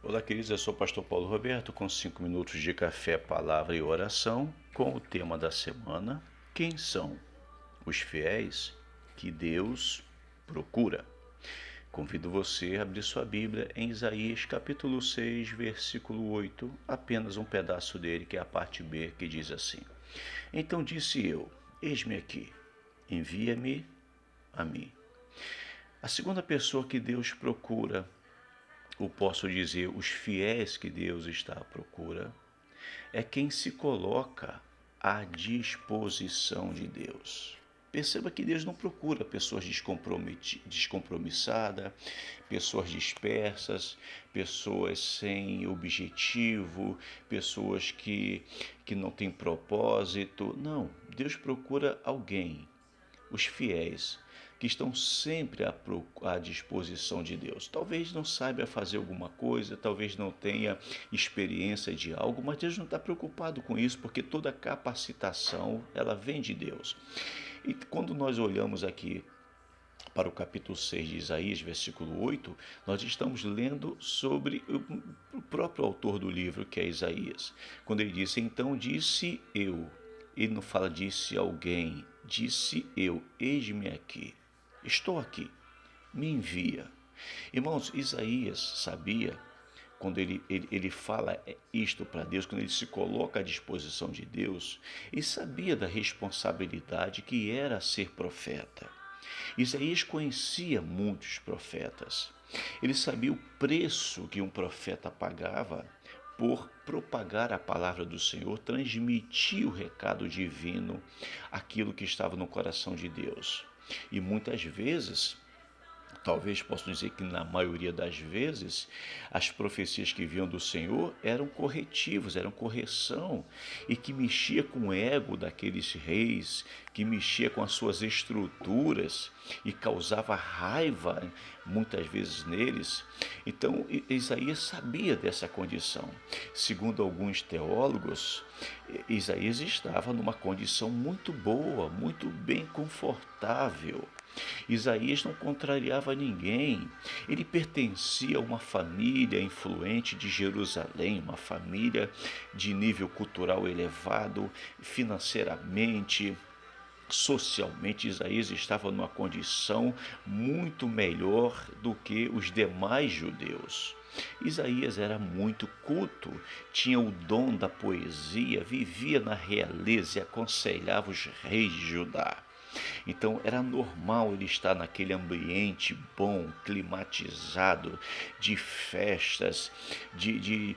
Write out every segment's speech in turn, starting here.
Olá, queridos, eu sou o pastor Paulo Roberto com 5 minutos de café, palavra e oração com o tema da semana: quem são os fiéis que Deus procura? Convido você a abrir sua Bíblia em Isaías capítulo 6, versículo 8, apenas um pedaço dele, que é a parte B, que diz assim: Então disse eu, eis-me aqui, envia-me a mim. A segunda pessoa que Deus procura, ou posso dizer, os fiéis que Deus está à procura, é quem se coloca à disposição de Deus. Perceba que Deus não procura pessoas descompromissadas, pessoas dispersas, pessoas sem objetivo, pessoas que não têm propósito. Não, Deus procura alguém, os fiéis, que estão sempre à disposição de Deus. Talvez não saiba fazer alguma coisa, talvez não tenha experiência de algo, mas Deus não está preocupado com isso, porque toda capacitação ela vem de Deus. E quando nós olhamos aqui para o capítulo 6 de Isaías, versículo 8, nós estamos lendo sobre o próprio autor do livro, que é Isaías. Quando ele disse, então disse eu, ele não fala disse alguém, disse eu, eis-me aqui, estou aqui, me envia. Irmãos, Isaías sabia, quando ele fala isto para Deus, quando ele se coloca à disposição de Deus, ele sabia da responsabilidade que era ser profeta. Isaías conhecia muitos profetas. Ele sabia o preço que um profeta pagava por propagar a palavra do Senhor, transmitir o recado divino, aquilo que estava no coração de Deus. E muitas vezes, talvez posso dizer que na maioria das vezes, as profecias que vinham do Senhor eram corretivos, eram correção, e que mexia com o ego daqueles reis, que mexia com as suas estruturas e causava raiva muitas vezes neles. Então Isaías sabia dessa condição. Segundo alguns teólogos, Isaías estava numa condição muito boa, muito bem confortável. Isaías não contrariava ninguém, ele pertencia a uma família influente de Jerusalém, uma família de nível cultural elevado, financeiramente, socialmente. Isaías estava numa condição muito melhor do que os demais judeus. Isaías era muito culto, tinha o dom da poesia, vivia na realeza e aconselhava os reis de Judá. Então era normal ele estar naquele ambiente bom, climatizado, de festas, de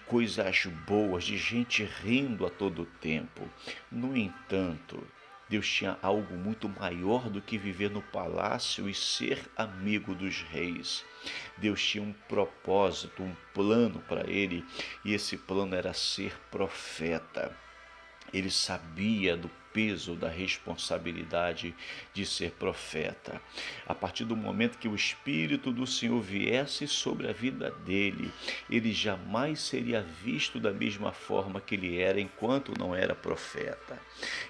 coisas boas, de gente rindo a todo tempo. No entanto, Deus tinha algo muito maior do que viver no palácio e ser amigo dos reis. Deus tinha um propósito, um plano para ele, e esse plano era ser profeta. Ele sabia do peso da responsabilidade de ser profeta. A partir do momento que o Espírito do Senhor viesse sobre a vida dele, ele jamais seria visto da mesma forma que ele era enquanto não era profeta.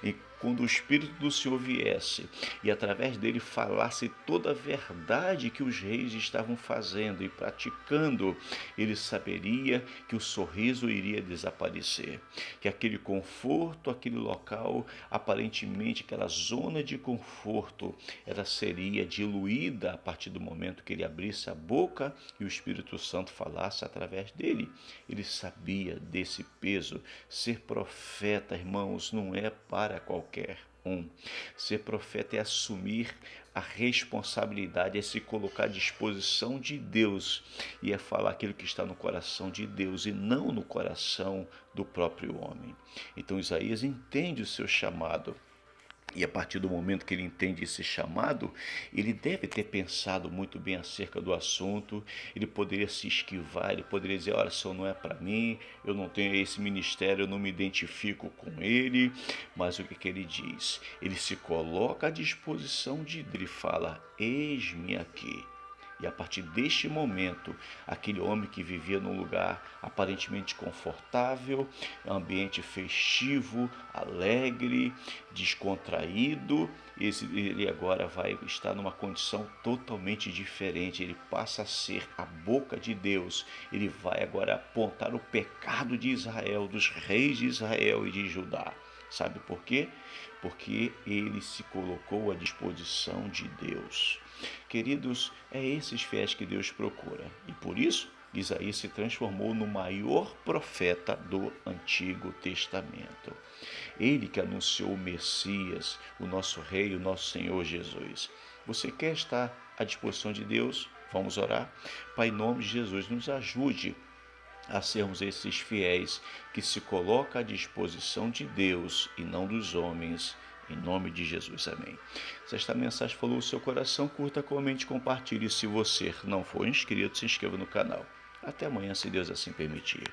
E quando o Espírito do Senhor viesse e através dele falasse toda a verdade que os reis estavam fazendo e praticando, ele saberia que o sorriso iria desaparecer, que aquele conforto, aquele local, aparentemente aquela zona de conforto, ela seria diluída a partir do momento que ele abrisse a boca e o Espírito Santo falasse através dele. Ele sabia desse peso. Ser profeta, irmãos, não é para qualquer um. Ser profeta é assumir a responsabilidade, é se colocar à disposição de Deus e é falar aquilo que está no coração de Deus e não no coração do próprio homem. Então Isaías entende o seu chamado. E a partir do momento que ele entende esse chamado, ele deve ter pensado muito bem acerca do assunto. Ele poderia se esquivar, ele poderia dizer, olha, isso não é para mim, eu não tenho esse ministério, eu não me identifico com ele. Mas o que ele diz? Ele se coloca à disposição de Deus e fala, eis-me aqui. E a partir deste momento, aquele homem que vivia num lugar aparentemente confortável, ambiente festivo, alegre, descontraído, ele agora vai estar numa condição totalmente diferente. Ele passa a ser a boca de Deus. Ele vai agora apontar o pecado de Israel, dos reis de Israel e de Judá. Sabe por quê? Porque ele se colocou à disposição de Deus. Queridos, é esses fiéis que Deus procura. E por isso, Isaías se transformou no maior profeta do Antigo Testamento. Ele que anunciou o Messias, o nosso Rei, o nosso Senhor Jesus. Você quer estar à disposição de Deus? Vamos orar? Pai, em nome de Jesus, nos ajude a sermos esses fiéis que se colocam à disposição de Deus e não dos homens. Em nome de Jesus, amém. Se esta mensagem falou o seu coração, curta, comente, compartilhe. Se você não for inscrito, se inscreva no canal. Até amanhã, se Deus assim permitir.